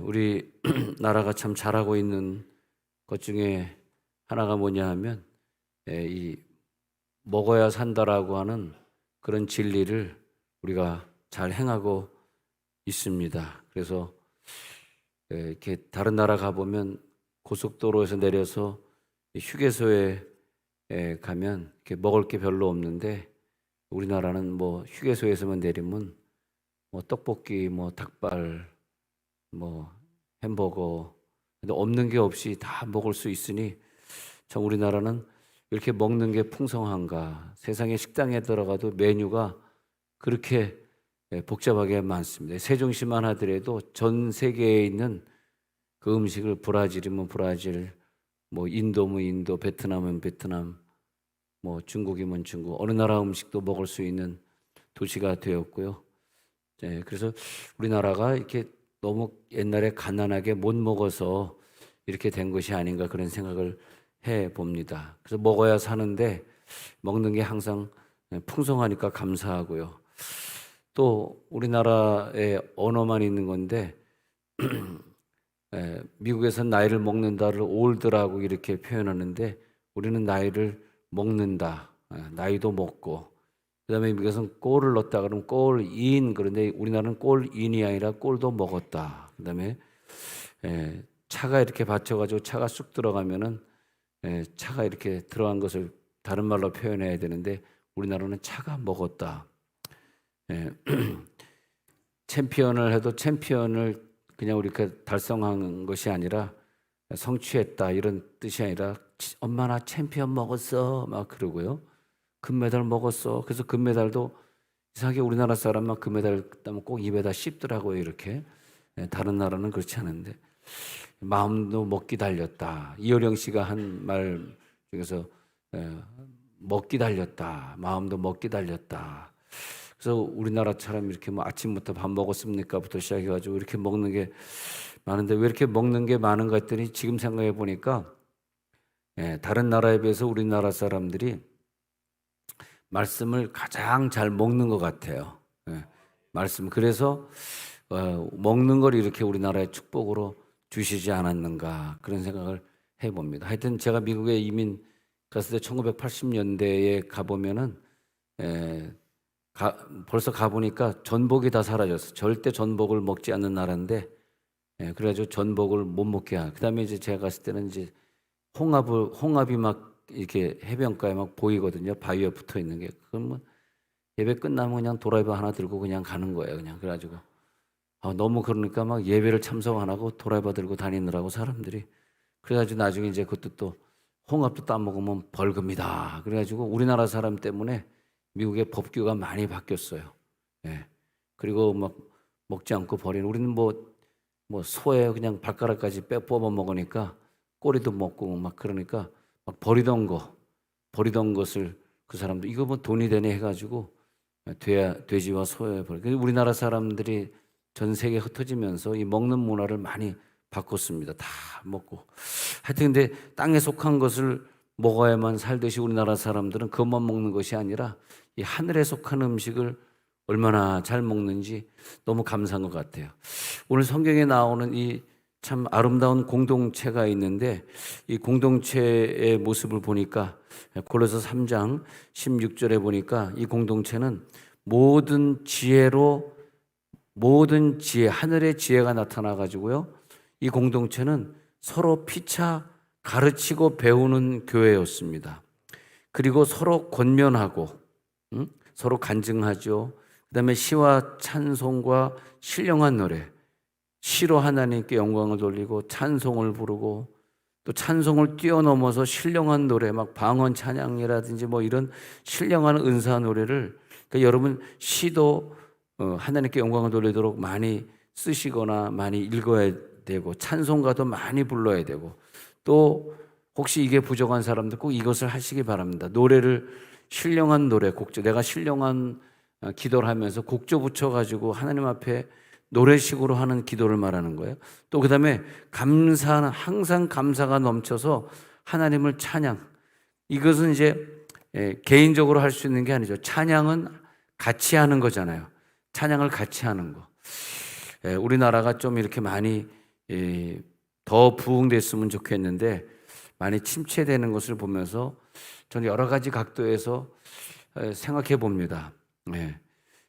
우리 나라가 참 잘하고 있는 것 중에 하나가 뭐냐 하면 이 먹어야 산다라고 하는 그런 진리를 우리가 잘 행하고 있습니다. 그래서 이렇게 다른 나라 가보면 고속도로에서 내려서 휴게소에 가면 이렇게 먹을 게 별로 없는데, 우리나라는 뭐 휴게소에서만 내리면 뭐 떡볶이, 뭐 닭발, 뭐 햄버거, 근데 없는 게 없이 다 먹을 수 있으니 참 우리나라는 이렇게 먹는 게 풍성한가. 세상의 식당에 들어가도 메뉴가 그렇게 복잡하게 많습니다. 세종시만 하더라도 전 세계에 있는 그 음식을, 브라질이면 브라질, 뭐 인도면 인도, 베트남은 베트남, 뭐 중국이면 중국, 어느 나라 음식도 먹을 수 있는 도시가 되었고요. 그래서 우리나라가 이렇게 너무 옛날에 가난하게 못 먹어서 이렇게 된 것이 아닌가, 그런 생각을 해 봅니다. 그래서 먹어야 사는데 먹는 게 항상 풍성하니까 감사하고요. 또 우리나라의 언어만 있는 건데 미국에서는 나이를 먹는다를 올드라고 이렇게 표현하는데, 우리는 나이를 먹는다, 나이도 먹고, 그다음에 미국에서는 꼴을 넣었다 그러면 꼴인, 그런데 우리나라는 꼴인이 아니라 꼴도 먹었다. 그다음에 차가 이렇게 받쳐가지고 차가 쑥 들어가면은 차가 이렇게 들어간 것을 다른 말로 표현해야 되는데, 우리나라는 차가 먹었다. 챔피언을 해도 챔피언을 그냥 우리가 달성한 것이 아니라 성취했다, 이런 뜻이 아니라 엄마 나 챔피언 먹었어 막 그러고요. 금메달 먹었어. 그래서 금메달도 이상하게 우리나라 사람만 금메달 따면 꼭 입에다 씹더라고요, 이렇게. 다른 나라는 그렇지 않은데, 마음도 먹기 달렸다. 이효령 씨가 한 말 중에서 먹기 달렸다, 마음도 먹기 달렸다. 그래서 우리나라처럼 이렇게 뭐 아침부터 밥 먹었습니까부터 시작해가지고 이렇게 먹는 게 많은데, 왜 이렇게 먹는 게 많은가 했더니 지금 생각해 보니까 다른 나라에 비해서 우리나라 사람들이 말씀을 가장 잘 먹는 것 같아요. 말씀. 그래서 먹는 걸 이렇게 우리나라의 축복으로 주시지 않았는가, 그런 생각을 해봅니다. 하여튼 제가 미국에 이민 갔을 때 1980년대에 가보면은 벌써 가보니까 전복이 다 사라졌어요. 절대 전복을 먹지 않는 나라인데, 그래가지고 전복을 못 먹게 하고, 그다음에 이제 제가 갔을 때는 이제 홍합이 막 이렇게 해변가에 막 보이거든요. 바위에 붙어 있는 게. 그러면 예배 끝나면 그냥 도라이버 하나 들고 그냥 가는 거예요. 그냥 그래가지고 너무 그러니까 막 예배를 참석 안 하고 도라이버 들고 다니느라고 사람들이. 그래가지고 나중에 이제 그것도 또 홍합도 따먹으면 벌금이다. 그래가지고 우리나라 사람 때문에 미국의 법규가 많이 바뀌었어요. 그리고 막 먹지 않고 버리는, 우리는 뭐 소에 그냥 발가락까지 뽑아 먹으니까 꼬리도 먹고 막 그러니까 막 버리던 것을 그 사람도 이거 뭐 돈이 되네 해가지고 돼지와 소에 버리. 우리나라 사람들이 전 세계에 흩어지면서 이 먹는 문화를 많이 바꿨습니다. 다 먹고. 하여튼 근데 땅에 속한 것을 먹어야만 살듯이 우리나라 사람들은 그것만 먹는 것이 아니라 이 하늘에 속한 음식을 얼마나 잘 먹는지 너무 감사한 것 같아요. 오늘 성경에 나오는 이 참 아름다운 공동체가 있는데, 이 공동체의 모습을 보니까 골로새 3장 16절에 보니까 이 공동체는 모든 지혜, 하늘의 지혜가 나타나 가지고요, 이 공동체는 서로 피차 가르치고 배우는 교회였습니다. 그리고 서로 권면하고 서로 간증하죠. 그다음에 시와 찬송과 신령한 노래, 시로 하나님께 영광을 돌리고 찬송을 부르고, 또 찬송을 뛰어넘어서 신령한 노래, 막 방언 찬양이라든지 뭐 이런 신령한 은사 노래를, 그러니까 여러분 시도 하나님께 영광을 돌리도록 많이 쓰시거나 많이 읽어야 되고, 찬송가도 많이 불러야 되고, 또 혹시 이게 부족한 사람들 꼭 이것을 하시기 바랍니다. 노래를, 신령한 노래, 곡조, 내가 신령한 기도를 하면서 곡조 붙여가지고 하나님 앞에 노래식으로 하는 기도를 말하는 거예요. 또 그 다음에 감사는, 항상 감사가 넘쳐서 하나님을 찬양. 이것은 이제 개인적으로 할 수 있는 게 아니죠. 찬양은 같이 하는 거잖아요. 찬양을 같이 하는 거. 우리나라가 좀 이렇게 많이 더 부흥됐으면 좋겠는데 많이 침체되는 것을 보면서 저는 여러 가지 각도에서 생각해 봅니다. 예.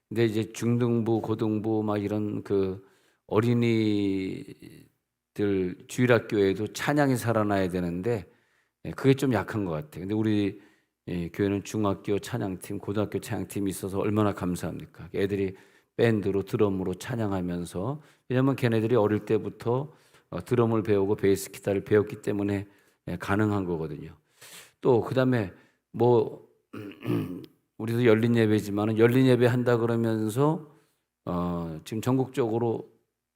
근데 이제 중등부, 고등부 막 이런 그 어린이들 주일학교에도 찬양이 살아나야 되는데 그게 좀 약한 것 같아요. 근데 우리 교회는 중학교 찬양팀, 고등학교 찬양팀이 있어서 얼마나 감사합니까? 애들이 밴드로 드럼으로 찬양하면서, 왜냐하면 걔네들이 어릴 때부터 드럼을 배우고 베이스 기타를 배웠기 때문에 가능한 거거든요. 또 그다음에 뭐 우리도 열린 예배지만은 열린 예배 한다 그러면서 지금 전국적으로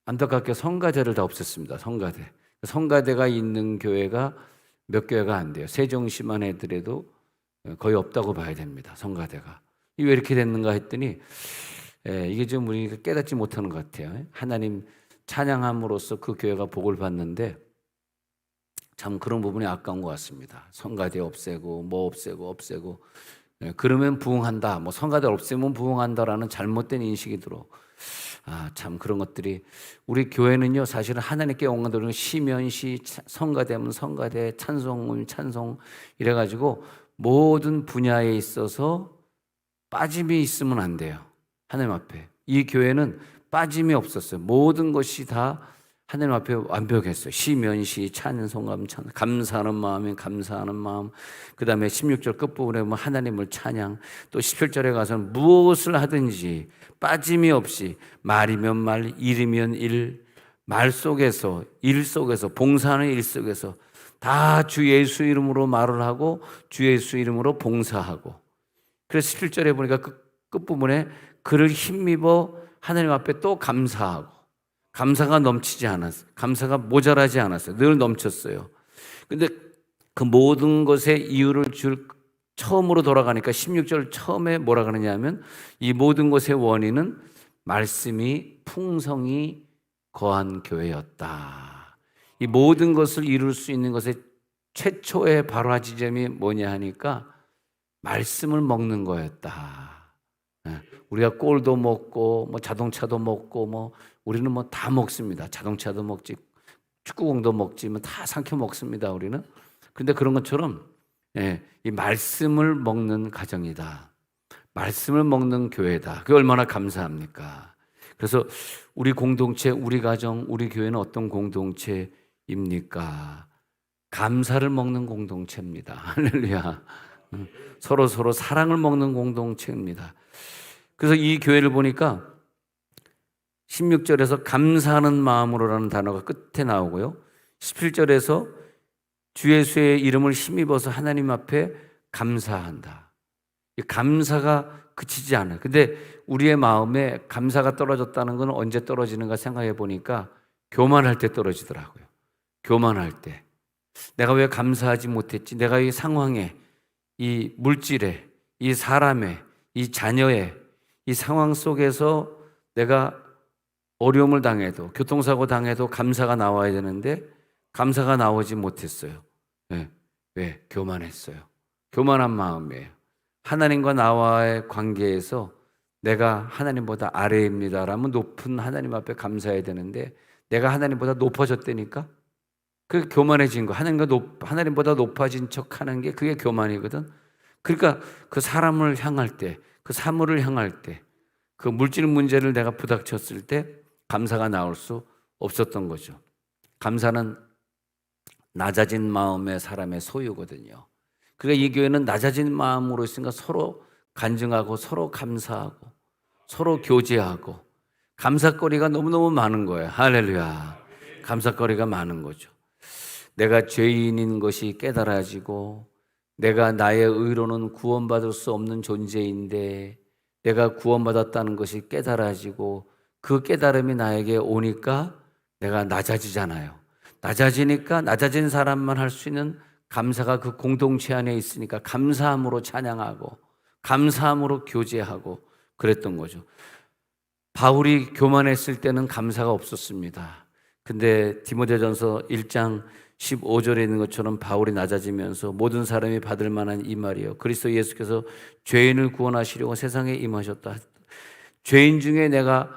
안타깝게 성가대를 다 없앴습니다. 성가대가 있는 교회가 몇 교회가 안 돼요. 세종시만 해더라도 거의 없다고 봐야 됩니다. 성가대가. 왜 이렇게 됐는가 했더니 이게 좀 우리가 깨닫지 못하는 것 같아요. 하나님 찬양함으로써 그 교회가 복을 받는데 참 그런 부분이 아까운 것 같습니다. 성가대 없애고 뭐 없애고 그러면 부흥한다. 뭐 성가대 없애면 부흥한다라는 잘못된 인식이 들어. 참 그런 것들이 우리 교회는요 사실은 하나님께 영광 시면 시, 성가대면 성가대, 찬송은 찬송 이래가지고 모든 분야에 있어서 빠짐이 있으면 안 돼요. 하나님 앞에 이 교회는 빠짐이 없었어요. 모든 것이 다 하나님 앞에 완벽했어요. 시면시, 찬송감, 감사하는 마음에 감사하는 마음. 그 다음에 16절 끝부분에 보면 하나님을 찬양. 또 17절에 가서는 무엇을 하든지 빠짐이 없이 말이면 말, 일이면 일, 말 속에서, 일 속에서, 봉사하는 일 속에서 다 주 예수 이름으로 말을 하고 주 예수 이름으로 봉사하고. 그래서 17절에 보니까 끝부분에 그를 힘입어 하나님 앞에 또 감사하고, 감사가 넘치지 않았어요. 감사가 모자라지 않았어요. 늘 넘쳤어요. 근데 그 모든 것의 이유를 처음으로 돌아가니까 16절 처음에 뭐라 그러냐면 이 모든 것의 원인은 말씀이 풍성히 거한 교회였다. 이 모든 것을 이룰 수 있는 것의 최초의 발화 지점이 뭐냐 하니까 말씀을 먹는 거였다. 우리가 꼴도 먹고 뭐 자동차도 먹고 뭐 우리는 뭐 다 먹습니다. 자동차도 먹지, 축구공도 먹지, 뭐 다 삼켜 먹습니다. 우리는. 근데 그런 것처럼 이 말씀을 먹는 가정이다. 말씀을 먹는 교회다. 그게 얼마나 감사합니까? 그래서 우리 공동체, 우리 가정, 우리 교회는 어떤 공동체입니까? 감사를 먹는 공동체입니다. 할렐루야. 서로 사랑을 먹는 공동체입니다. 그래서 이 교회를 보니까 16절에서 감사하는 마음으로라는 단어가 끝에 나오고요. 17절에서 주 예수의 이름을 힘입어서 하나님 앞에 감사한다. 이 감사가 그치지 않아요. 근데 우리의 마음에 감사가 떨어졌다는 건 언제 떨어지는가 생각해 보니까 교만할 때 떨어지더라고요. 교만할 때. 내가 왜 감사하지 못했지? 내가 이 상황에, 이 물질에, 이 사람에, 이 자녀에, 이 상황 속에서 내가 어려움을 당해도, 교통사고 당해도 감사가 나와야 되는데 감사가 나오지 못했어요. 왜? 교만했어요. 교만한 마음이에요. 하나님과 나와의 관계에서 내가 하나님보다 아래입니다라면 높은 하나님 앞에 감사해야 되는데 내가 하나님보다 높아졌다니까? 그게 교만해진 거. 하나님보다 높아진 척 하는 게 그게 교만이거든. 그러니까 그 사람을 향할 때, 그 사물을 향할 때, 그 물질 문제를 내가 부닥쳤을 때 감사가 나올 수 없었던 거죠. 감사는 낮아진 마음의 사람의 소유거든요. 그러니까 이 교회는 낮아진 마음으로 있으니까 서로 간증하고 서로 감사하고 서로 교제하고 감사거리가 너무너무 많은 거예요. 할렐루야. 감사거리가 많은 거죠. 내가 죄인인 것이 깨달아지고 내가 나의 의로는 구원받을 수 없는 존재인데 내가 구원받았다는 것이 깨달아지고 그 깨달음이 나에게 오니까 내가 낮아지잖아요. 낮아지니까 낮아진 사람만 할 수 있는 감사가 그 공동체 안에 있으니까 감사함으로 찬양하고 감사함으로 교제하고 그랬던 거죠. 바울이 교만했을 때는 감사가 없었습니다. 근데 디모데전서 1장 15절에 있는 것처럼 바울이 낮아지면서 모든 사람이 받을 만한 이 말이요. 그리스도 예수께서 죄인을 구원하시려고 세상에 임하셨다. 죄인 중에 내가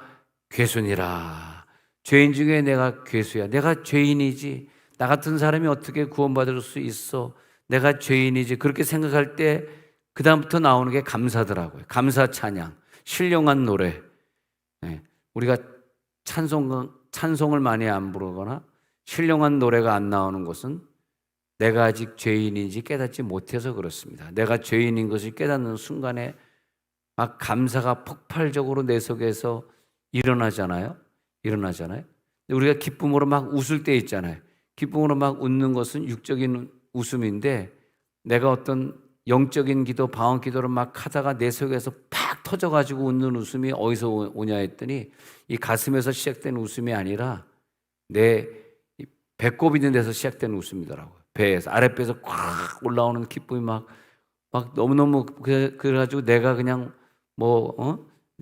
괴순이라. 죄인 중에 내가 괴수야. 내가 죄인이지. 나 같은 사람이 어떻게 구원받을 수 있어? 내가 죄인이지. 그렇게 생각할 때 그다음부터 나오는 게 감사더라고요. 감사 찬양, 신령한 노래. 예, 우리가 찬송을 많이 안 부르거나 신령한 노래가 안 나오는 것은 내가 아직 죄인인지 깨닫지 못해서 그렇습니다. 내가 죄인인 것을 깨닫는 순간에 막 감사가 폭발적으로 내 속에서 일어나잖아요. 우리가 기쁨으로 막 웃을 때 있잖아요. 기쁨으로 막 웃는 것은 육적인 웃음인데 내가 어떤 영적인 기도, 방언 기도를 막 하다가 내 속에서 팍 터져가지고 웃는 웃음이 어디서 오냐 했더니 이 가슴에서 시작된 웃음이 아니라 내 배꼽 있는 데서 시작된 웃음이더라고요. 배에서, 아랫배에서 꽉 올라오는 기쁨이 막 너무너무 그래가지고 내가 그냥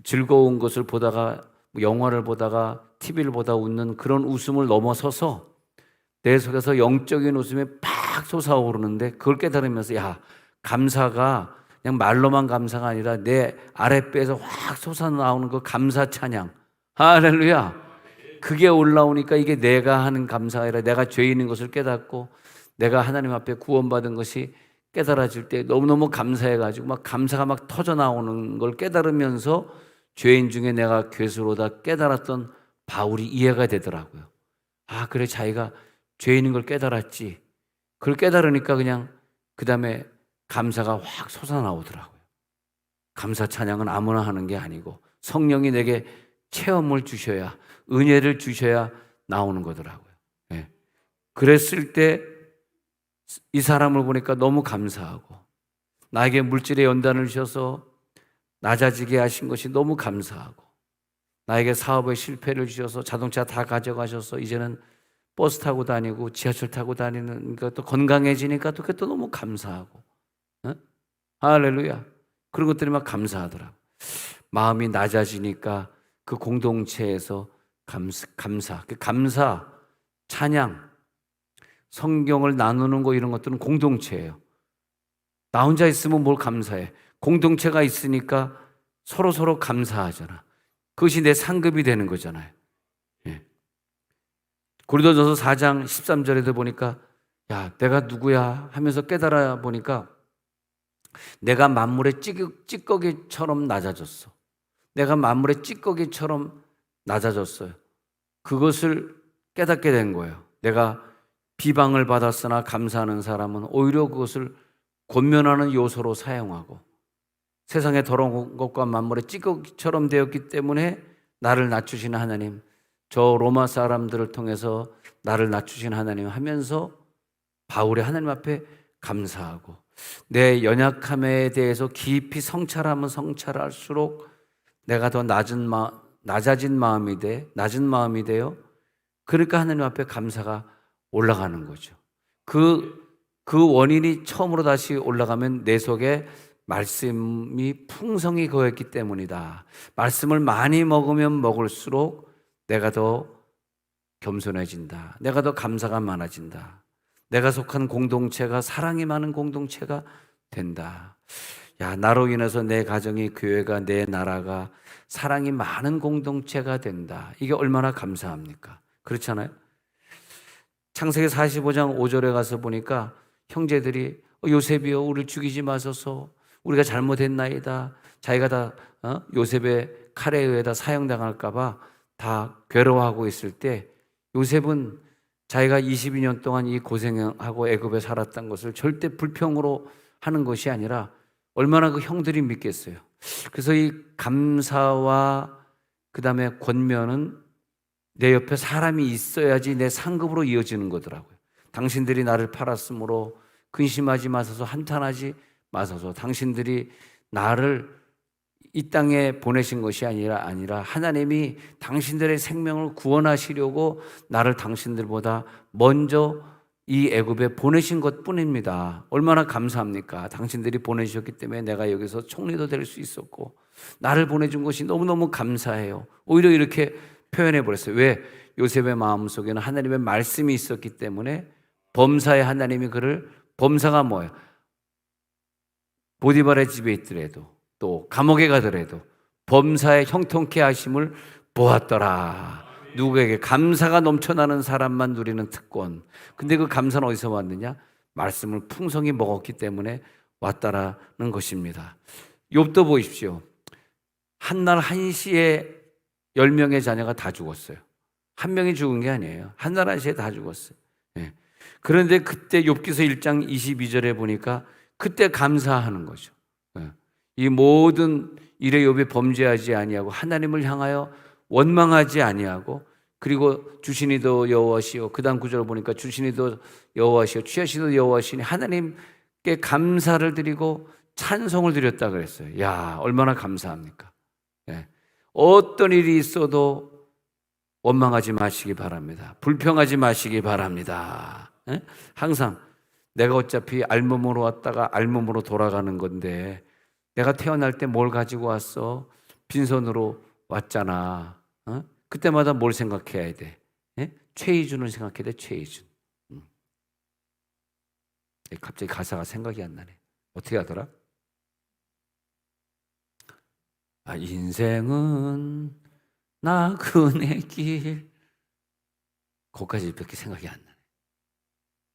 즐거운 것을 보다가 영화를 보다가 TV를 보다 웃는 그런 웃음을 넘어서서 내 속에서 영적인 웃음이 팍 솟아오르는데 그걸 깨달으면서 야, 감사가 그냥 말로만 감사가 아니라 내 아랫배에서 확 솟아나오는 그 감사 찬양, 할렐루야. 그게 올라오니까 이게 내가 하는 감사가 아니라 내가 죄인인 것을 깨닫고 내가 하나님 앞에 구원받은 것이 깨달아질 때 너무너무 감사해가지고 막 감사가 막 터져나오는 걸 깨달으면서 죄인 중에 내가 괴수로다 깨달았던 바울이 이해가 되더라고요. 아, 그래, 자기가 죄인인 걸 깨달았지. 그걸 깨달으니까 그냥 그 다음에 감사가 확 솟아나오더라고요. 감사 찬양은 아무나 하는 게 아니고 성령이 내게 체험을 주셔야, 은혜를 주셔야 나오는 거더라고요. 네. 그랬을 때 이 사람을 보니까 너무 감사하고 나에게 물질의 연단을 주셔서 낮아지게 하신 것이 너무 감사하고 나에게 사업의 실패를 주셔서 자동차 다 가져가셔서 이제는 버스 타고 다니고 지하철 타고 다니는 것도 건강해지니까 또 그게 또 너무 감사하고, 어? 할렐루야. 그런 것들이 막 감사하더라고. 마음이 낮아지니까 그 공동체에서 감사, 찬양, 성경을 나누는 거 이런 것들은 공동체예요. 나 혼자 있으면 뭘 감사해. 공동체가 있으니까 서로 감사하잖아. 그것이 내 상급이 되는 거잖아요. 예. 고린도전서 4장 13절에도 보니까 야, 내가 누구야 하면서 깨달아 보니까 내가 만물의 찌꺼기처럼 낮아졌어. 내가 만물의 찌꺼기처럼 낮아졌어요. 그것을 깨닫게 된 거예요. 내가 비방을 받았으나 감사하는 사람은 오히려 그것을 권면하는 요소로 사용하고 세상의 더러운 것과 만물의 찌꺼기처럼 되었기 때문에 나를 낮추시는 하나님, 저 로마 사람들을 통해서 나를 낮추신 하나님 하면서 바울이 하나님 앞에 감사하고 내 연약함에 대해서 깊이 성찰하면 성찰할수록 내가 더 낮은 마음이 되어 그러니까 하나님 앞에 감사가 올라가는 거죠. 그 원인이 처음으로 다시 올라가면 내 속에 말씀이 풍성히 거했기 때문이다. 말씀을 많이 먹으면 먹을수록 내가 더 겸손해진다. 내가 더 감사가 많아진다. 내가 속한 공동체가 사랑이 많은 공동체가 된다. 야, 나로 인해서 내 가정이, 교회가, 내 나라가 사랑이 많은 공동체가 된다. 이게 얼마나 감사합니까? 그렇잖아요? 창세기 45장 5절에 가서 보니까 형제들이 요셉이여 우리를 죽이지 마소서, 우리가 잘못했나이다. 자기가 다 요셉의 칼에 의해다 사형당할까 봐 다 괴로워하고 있을 때 요셉은 자기가 22년 동안 이 고생하고 애굽에 살았던 것을 절대 불평으로 하는 것이 아니라 얼마나 그 형들이 믿겠어요. 그래서 이 감사와 그 다음에 권면은 내 옆에 사람이 있어야지 내 상급으로 이어지는 거더라고요. 당신들이 나를 팔았으므로 근심하지 마소서, 한탄하지 마소서. 당신들이 나를 이 땅에 보내신 것이 아니라 하나님이 당신들의 생명을 구원하시려고 나를 당신들보다 먼저 이 애굽에 보내신 것뿐입니다. 얼마나 감사합니까? 당신들이 보내주셨기 때문에 내가 여기서 총리도 될 수 있었고 나를 보내준 것이 너무너무 감사해요. 오히려 이렇게 표현해 버렸어요. 왜? 요셉의 마음속에는 하나님의 말씀이 있었기 때문에 범사의 하나님이 그를, 범사가 뭐예요? 보디발의 집에 있더라도 또 감옥에 가더라도 범사의 형통케 하심을 보았더라. 누구에게? 감사가 넘쳐나는 사람만 누리는 특권. 근데 그 감사는 어디서 왔느냐? 말씀을 풍성히 먹었기 때문에 왔다라는 것입니다. 욥도 보십시오. 한날 한시에 10명의 자녀가 다 죽었어요. 한 명이 죽은 게 아니에요. 한날 한시에 다 죽었어요. 예. 그런데 그때 욥기서 1장 22절에 보니까 그때 감사하는 거죠. 예. 이 모든 일에 욥이 범죄하지 아니하고 하나님을 향하여 원망하지 아니하고, 그리고 주시니도 여호와시요, 그다음 구절을 보니까 주시니도 여호와시요 취하시도 여호와시니 하나님께 감사를 드리고 찬송을 드렸다 그랬어요. 야, 얼마나 감사합니까? 예. 어떤 일이 있어도 원망하지 마시기 바랍니다. 불평하지 마시기 바랍니다. 예? 항상 내가 어차피 알몸으로 왔다가 알몸으로 돌아가는 건데 내가 태어날 때 뭘 가지고 왔어? 빈손으로 왔잖아. 어? 그때마다 뭘 생각해야 돼? 예? 최희준을 생각해야 돼. 최희준. 갑자기 가사가 생각이 안 나네. 어떻게 하더라? 인생은 나그네 길. 거기까지 밖에 생각이 안 나네.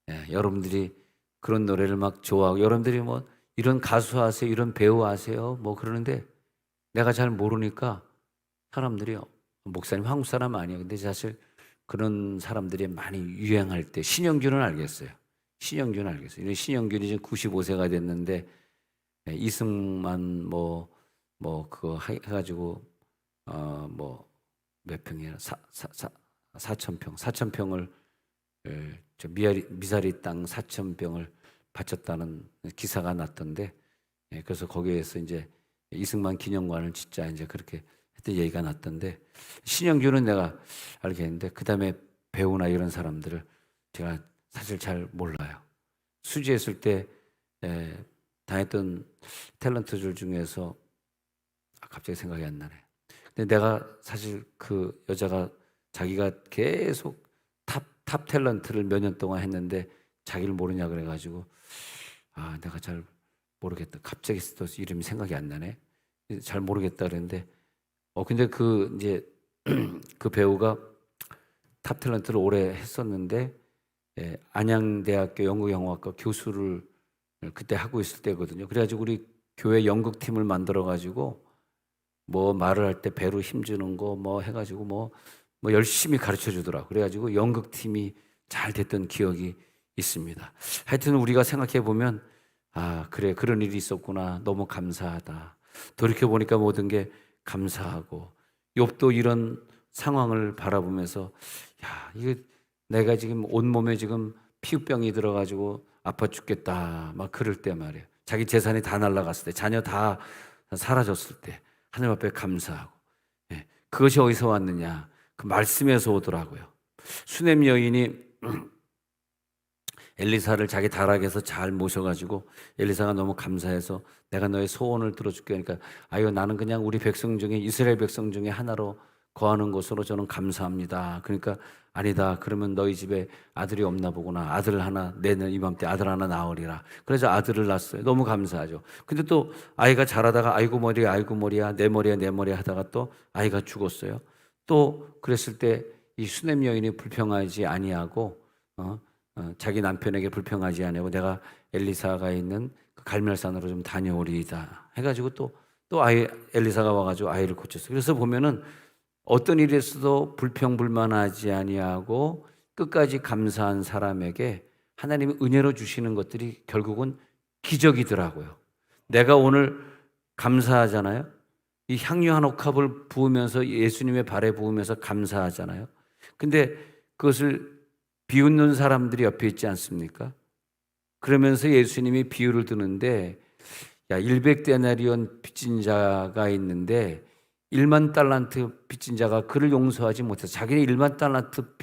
예, 여러분들이 그런 노래를 막 좋아하고, 여러분들이 뭐 이런 가수 아세요? 이런 배우 아세요? 뭐 그러는데 내가 잘 모르니까 사람들이, 목사님 한국 사람 아니에요. 근데 사실 그런 사람들이 많이 유행할 때 신영균은 알겠어요. 신영균은 알겠어요. 신영균이 지금 95세가 됐는데 이승만 그거 해가지고 뭐 몇 평이나 4,000평을 저 미사리 땅 4,000평을 바쳤다는 기사가 났던데, 그래서 거기에서 이제 이승만 기념관을 짓자 이제 그렇게 했던 얘기가 났던데, 신영균은 내가 알겠는데 그 다음에 배우나 이런 사람들을 제가 사실 잘 몰라요. 수지했을 때 다녔던 탤런트들 중에서 갑자기 생각이 안 나네. 근데 내가 사실 그 여자가 자기가 계속 탑 탤런트를 몇 년 동안 했는데 자기를 모르냐 그래가지고 내가 잘 모르겠다. 갑자기 또 이름이 생각이 안 나네. 잘 모르겠다 그랬는데 근데 그 이제 그 배우가 탑 탤런트를 오래 했었는데 안양대학교 연극영화과 교수를 그때 하고 있을 때거든요. 그래가지고 우리 교회 연극팀을 만들어가지고 뭐 말을 할 때 배로 힘주는 거 뭐 해가지고 뭐 열심히 가르쳐 주더라고. 그래가지고 연극팀이 잘 됐던 기억이 있습니다. 하여튼 우리가 생각해 보면 그래, 그런 일이 있었구나. 너무 감사하다. 돌이켜 보니까 모든 게 감사하고, 욥도 이런 상황을 바라보면서 이게 내가 지금 온몸에 지금 피부병이 들어가지고 아파 죽겠다 막 그럴 때 말이에요. 자기 재산이 다 날아갔을 때, 자녀 다 사라졌을 때 하나님 앞에 감사하고, 그것이 어디서 왔느냐? 그 말씀에서 오더라고요. 수넴 여인이 엘리사를 자기 다락에서 잘 모셔가지고 엘리사가 너무 감사해서 내가 너의 소원을 들어줄게. 그러니까 나는 그냥 우리 백성 중에, 이스라엘 백성 중에 하나로 거하는 것으로 저는 감사합니다. 그러니까 아니다. 그러면 너희 집에 아들이 없나 보구나. 아들 하나, 내년 이맘때 아들 하나 낳으리라. 그래서 아들을 낳았어요. 너무 감사하죠. 근데 또 아이가 자라다가 아이고 머리야 내 머리야 하다가 또 아이가 죽었어요. 또 그랬을 때 이 수넴 여인이 불평하지 아니하고 자기 남편에게 불평하지 아니하고 내가 엘리사가 있는 그 갈멜산으로 좀 다녀오리이다 해가지고 또 엘리사가 와가지고 아이를 고쳤어요. 그래서 보면은 어떤 일에서도 불평불만하지 아니하고 끝까지 감사한 사람에게 하나님이 은혜로 주시는 것들이 결국은 기적이더라고요. 내가 오늘 감사하잖아요. 이 향유 한 옥합을 부으면서 예수님의 발에 부으면서 감사하잖아요. 근데 그것을 비웃는 사람들이 옆에 있지 않습니까? 그러면서 예수님이 비유를 드는데 100데나리온 빚진 자가 있는데 1만 달란트 빚진 자가 그를 용서하지 못해서 자기는 1만 달란트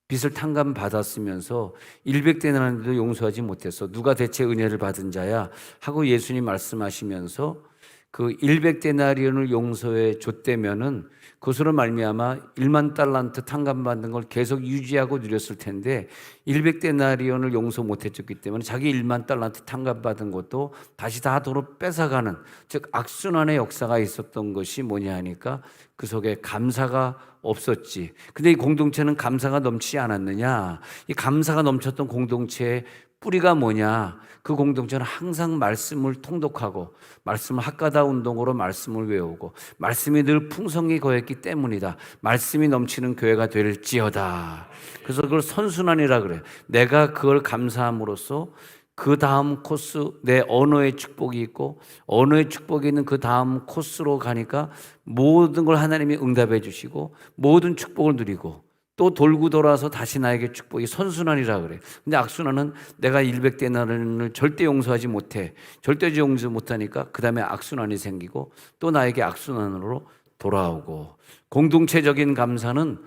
빚을 탕감받았으면서 100데나리온도 용서하지 못해서 누가 대체 은혜를 받은 자야 하고 예수님 말씀하시면서 그 100데나리온을 용서해 줬다면은 그것으로 말미암아 1만 달란트 탕감받는 걸 계속 유지하고 누렸을 텐데 100데나리온을 용서 못해 줬기 때문에 자기 1만 달란트 탕감받은 것도 다시 다 도로 뺏어가는, 즉 악순환의 역사가 있었던 것이 뭐냐 하니까 그 속에 감사가 없었지. 근데 이 공동체는 감사가 넘치지 않았느냐? 이 감사가 넘쳤던 공동체의 뿌리가 뭐냐? 그 공동체는 항상 말씀을 통독하고 말씀을 학가다 운동으로 말씀을 외우고 말씀이 늘 풍성히 거했기 때문이다. 말씀이 넘치는 교회가 될지어다. 그래서 그걸 선순환이라 그래. 내가 그걸 감사함으로써 그 다음 코스, 내 언어의 축복이 있고 언어의 축복이 있는 그 다음 코스로 가니까 모든 걸 하나님이 응답해 주시고 모든 축복을 누리고 또 돌고 돌아서 다시 나에게 축복이 선순환이라 그래. 근데 악순환은 내가 100데나리온을 절대 용서하지 못해. 절대 용서 못하니까 그 다음에 악순환이 생기고 또 나에게 악순환으로 돌아오고. 공동체적인 감사는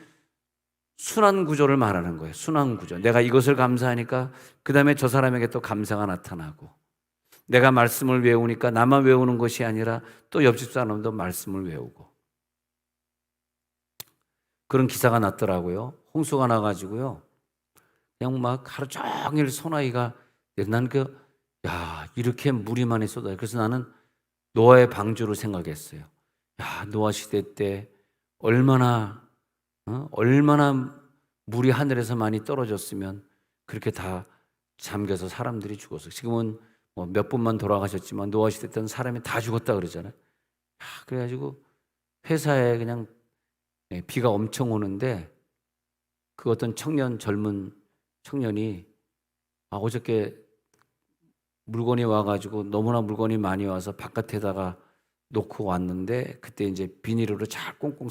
순환 구조를 말하는 거예요. 순환 구조. 내가 이것을 감사하니까 그 다음에 저 사람에게 또 감사가 나타나고, 내가 말씀을 외우니까 나만 외우는 것이 아니라 또 옆집 사람도 말씀을 외우고. 그런 기사가 났더라고요. 홍수가 나가지고요. 그냥 막 하루 종일 소나기가, 난 이렇게 물이 많이 쏟아요. 그래서 나는 노아의 방주를 생각했어요. 노아 시대 때 얼마나 물이 하늘에서 많이 떨어졌으면 그렇게 다 잠겨서 사람들이 죽었어. 지금은 뭐 몇 분만 돌아가셨지만 노아 시대 때는 사람이 다 죽었다 그러잖아요. 그래가지고 회사에 그냥 비가 엄청 오는데 그 어떤 젊은 청년이 어저께 물건이 와가지고 너무나 물건이 많이 와서 바깥에다가 놓고 왔는데 그때 이제 비닐으로 잘 꽁꽁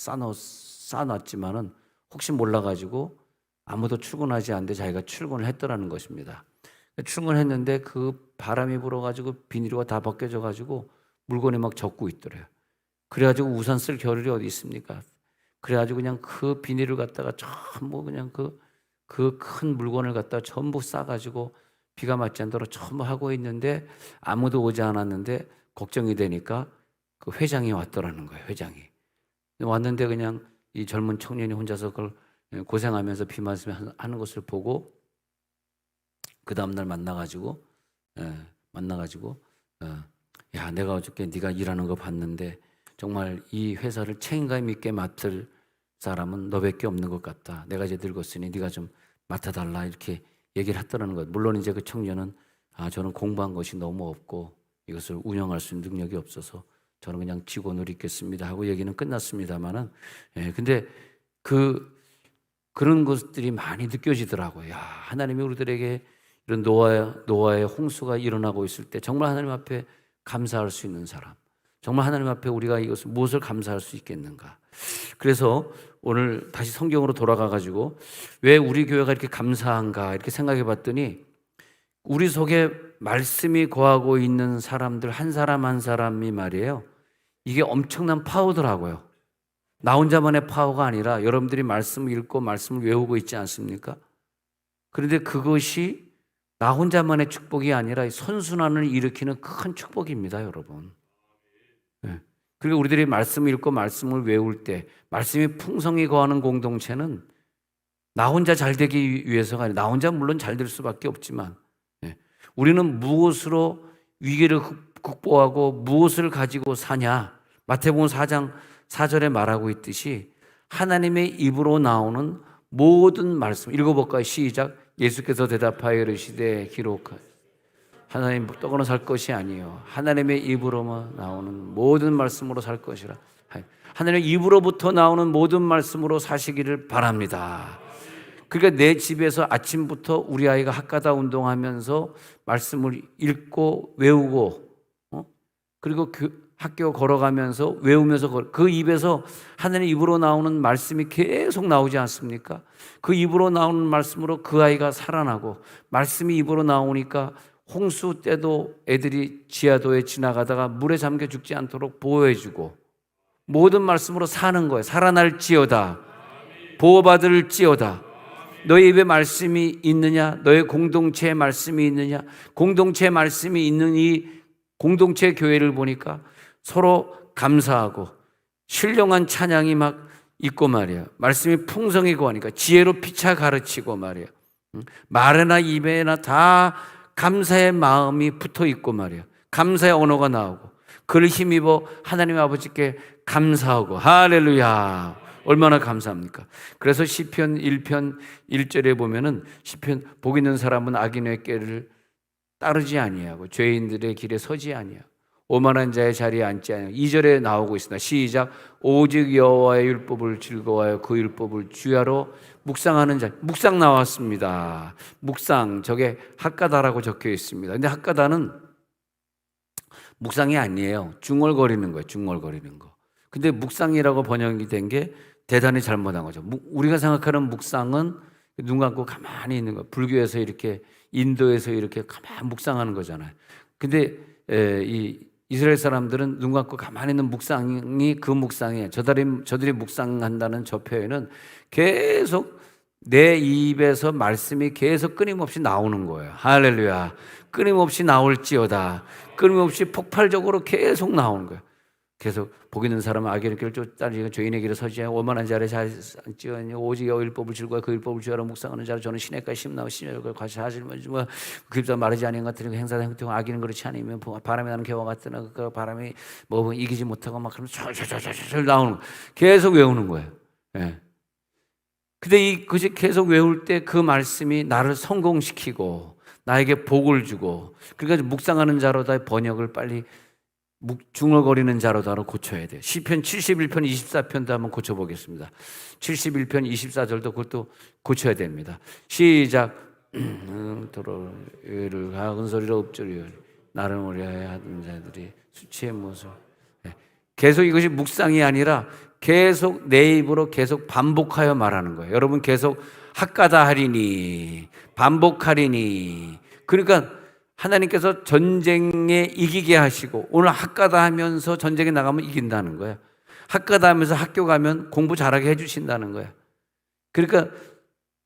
싸놨지만은 혹시 몰라가지고 아무도 출근하지 않는데 자기가 출근을 했더라는 것입니다. 출근했는데 그 바람이 불어가지고 비닐이 다 벗겨져가지고 물건이 막 젖고 있더래요. 그래가지고 우산 쓸 겨를이 어디 있습니까? 그래가지고 그냥 그 비닐을 갖다가 전부 그냥 그 큰 물건을 갖다가 전부 싸가지고 비가 맞지 않도록 전부 하고 있는데 아무도 오지 않았는데 걱정이 되니까 그 회장이 왔더라는 거예요. 회장이 왔는데 그냥 이 젊은 청년이 혼자서 그걸 고생하면서 비 맞으며 하는 것을 보고 그 다음날 만나가지고 야, 내가 어저께 네가 일하는 거 봤는데 정말 이 회사를 책임감 있게 맡을 사람은 너밖에 없는 것 같다. 내가 이제 늙었으니 네가 좀 맡아달라 이렇게 얘기를 했더라는 것. 물론 이제 그 청년은 저는 공부한 것이 너무 없고 이것을 운영할 수 있는 능력이 없어서 저는 그냥 직원으로 있겠습니다 하고 얘기는 끝났습니다만은 근데 그런 것들이 많이 느껴지더라고요. 하나님이 우리들에게 이런 노아의 홍수가 일어나고 있을 때 정말 하나님 앞에 감사할 수 있는 사람, 정말 하나님 앞에 우리가 이것을 무엇을 감사할 수 있겠는가. 그래서 오늘 다시 성경으로 돌아가가지고 왜 우리 교회가 이렇게 감사한가 이렇게 생각해 봤더니 우리 속에 말씀이 거하고 있는 사람들 한 사람 한 사람이 말이에요. 이게 엄청난 파워더라고요. 나 혼자만의 파워가 아니라 여러분들이 말씀을 읽고 말씀을 외우고 있지 않습니까? 그런데 그것이 나 혼자만의 축복이 아니라 선순환을 일으키는 큰 축복입니다, 여러분. 그리고 우리들이 말씀을 읽고 말씀을 외울 때 말씀이 풍성히 거하는 공동체는 나 혼자 잘 되기 위해서가 아니라 나 혼자 물론 잘 될 수밖에 없지만 우리는 무엇으로 위기를 극복하고 무엇을 가지고 사냐. 마태복음 4장 4절에 말하고 있듯이 하나님의 입으로 나오는 모든 말씀 읽어볼까요? 시작. 예수께서 대답하여 이르시되 기록하여 하나님 떡으로 살 것이 아니요 하나님의 입으로만 나오는 모든 말씀으로 살 것이라. 하나님의 입으로부터 나오는 모든 말씀으로 사시기를 바랍니다. 그러니까 내 집에서 아침부터 우리 아이가 학가다 운동하면서 말씀을 읽고 외우고 그리고 학교 걸어가면서 외우면서 그 입에서 하나님의 입으로 나오는 말씀이 계속 나오지 않습니까? 그 입으로 나오는 말씀으로 그 아이가 살아나고 말씀이 입으로 나오니까 홍수 때도 애들이 지하도에 지나가다가 물에 잠겨 죽지 않도록 보호해주고 모든 말씀으로 사는 거예요. 살아날지어다. 보호받을지어다. 너의 입에 말씀이 있느냐? 너의 공동체에 말씀이 있느냐? 공동체에 말씀이 있는 이 공동체 교회를 보니까 서로 감사하고 신령한 찬양이 막 있고 말이야. 말씀이 풍성이고 하니까 지혜로 피차 가르치고 말이야. 말에나 입에나 다 감사의 마음이 붙어 있고 말이야. 감사의 언어가 나오고 그를 힘입어 하나님 아버지께 감사하고 할렐루야. 얼마나 감사합니까? 그래서 시편 1편 1절에 보면은 시편 복 있는 사람은 악인의 꾀를 따르지 아니하고 죄인들의 길에 서지 아니하고 오만한 자의 자리에 앉지 아니하고 2절에 나오고 있습니다. 시작. 오직 여호와의 율법을 즐거워하여 그 율법을 주야로 묵상하는 자. 묵상 나왔습니다. 묵상, 저게 학가다라고 적혀 있습니다. 근데 학가다는 묵상이 아니에요. 중얼거리는 거예요. 중얼거리는 거. 근데 묵상이라고 번역이 된 게 대단히 잘못한 거죠. 우리가 생각하는 묵상은 눈 감고 가만히 있는 거. 불교에서 이렇게 인도에서 이렇게 가만히 묵상하는 거잖아요. 근데 이 이스라엘 사람들은 눈 감고 가만히 있는 묵상이 그 묵상이에요. 저들이 묵상한다는 저 표현은 계속 내 입에서 말씀이 계속 끊임없이 나오는 거예요. 할렐루야. 끊임없이 나올지어다. 끊임없이 폭발적으로 계속 나오는 거예요. 계속 복 있는 사람은 악인의 길을 쫓다니고 죄인의 길을 서지 않고 오만한 자를 자지언니 오직 여호와의 율법을 즐거워 그 율법을 주야로 묵상하는 자로 저는 시냇가에 심나무 심혈을 같이 하시면 그립다 마르지 아니한 것들은 행사다 행태고 악인은 그렇지 않으면 바람이 나는 개와 같으나 그 바람이 뭐 이기지 못하고 막 그러면 철철철철 나오는 거예요. 계속 외우는 거예요. 예. 근데 이 계속 외울 때 그 말씀이 나를 성공시키고 나에게 복을 주고 그러니까 묵상하는 자로다 번역을 빨리 중얼거리는 자로다로 고쳐야 돼요. 시편 71편 24편도 한번 고쳐보겠습니다. 71편 24절도 그것도 고쳐야 됩니다. 시작. 도로를 작은 소리로 읊조리오 나를 우려하여 하던 자들이 수치의 모습. 계속 이것이 묵상이 아니라 계속 내 입으로 계속 반복하여 말하는 거예요. 여러분 계속 학가다 하리니 반복하리니 그러니까 하나님께서 전쟁에 이기게 하시고 오늘 학가다 하면서 전쟁에 나가면 이긴다는 거예요. 학가다 하면서 학교 가면 공부 잘하게 해주신다는 거예요. 그러니까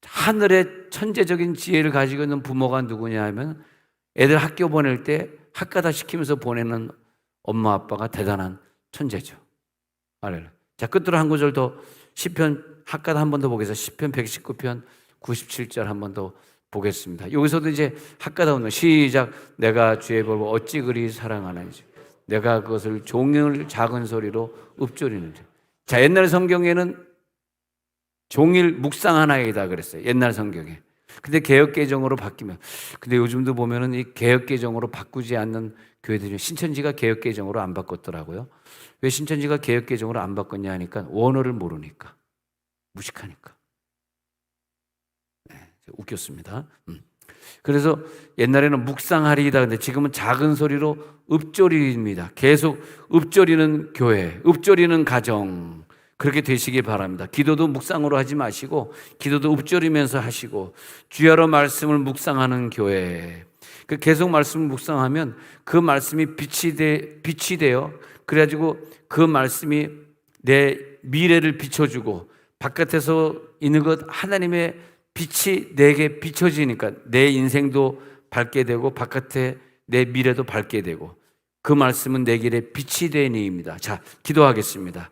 하늘의 천재적인 지혜를 가지고 있는 부모가 누구냐 하면 애들 학교 보낼 때 학가다 시키면서 보내는 엄마 아빠가 대단한 천재죠. 할렐루야. 자, 끝으로 한 구절 더 시편 학가다 한 번 더 보겠습니다. 시편 119편 97절 한 번 더 보겠습니다. 여기서도 이제 학가다 오는 시작. 내가 주의 법을 어찌 그리 사랑하는지 내가 그것을 종일 작은 소리로 읊조리는지. 자, 옛날 성경에는 종일 묵상하나이다 그랬어요. 옛날 성경에. 근데 개역개정으로 바뀌면 근데 요즘도 보면은 이 개역개정으로 바꾸지 않는 교회들이 신천지가 개역개정으로 안 바꿨더라고요. 왜 신천지가 개역개정으로 안 바꿨냐 하니까 원어를 모르니까 무식하니까. 웃겼습니다. 그래서 옛날에는 묵상하리이다. 근데 지금은 작은 소리로 읊조리입니다. 계속 읊조리는 교회, 읊조리는 가정 그렇게 되시기 바랍니다. 기도도 묵상으로 하지 마시고 기도도 읊조리면서 하시고 주야로 말씀을 묵상하는 교회. 그 계속 말씀을 묵상하면 그 말씀이 빛이 되어 그래가지고 그 말씀이 내 미래를 비춰주고 바깥에서 있는 것 하나님의 빛이 내게 비춰지니까 내 인생도 밝게 되고 바깥에 내 미래도 밝게 되고 그 말씀은 내 길에 빛이 되니입니다. 자, 기도하겠습니다.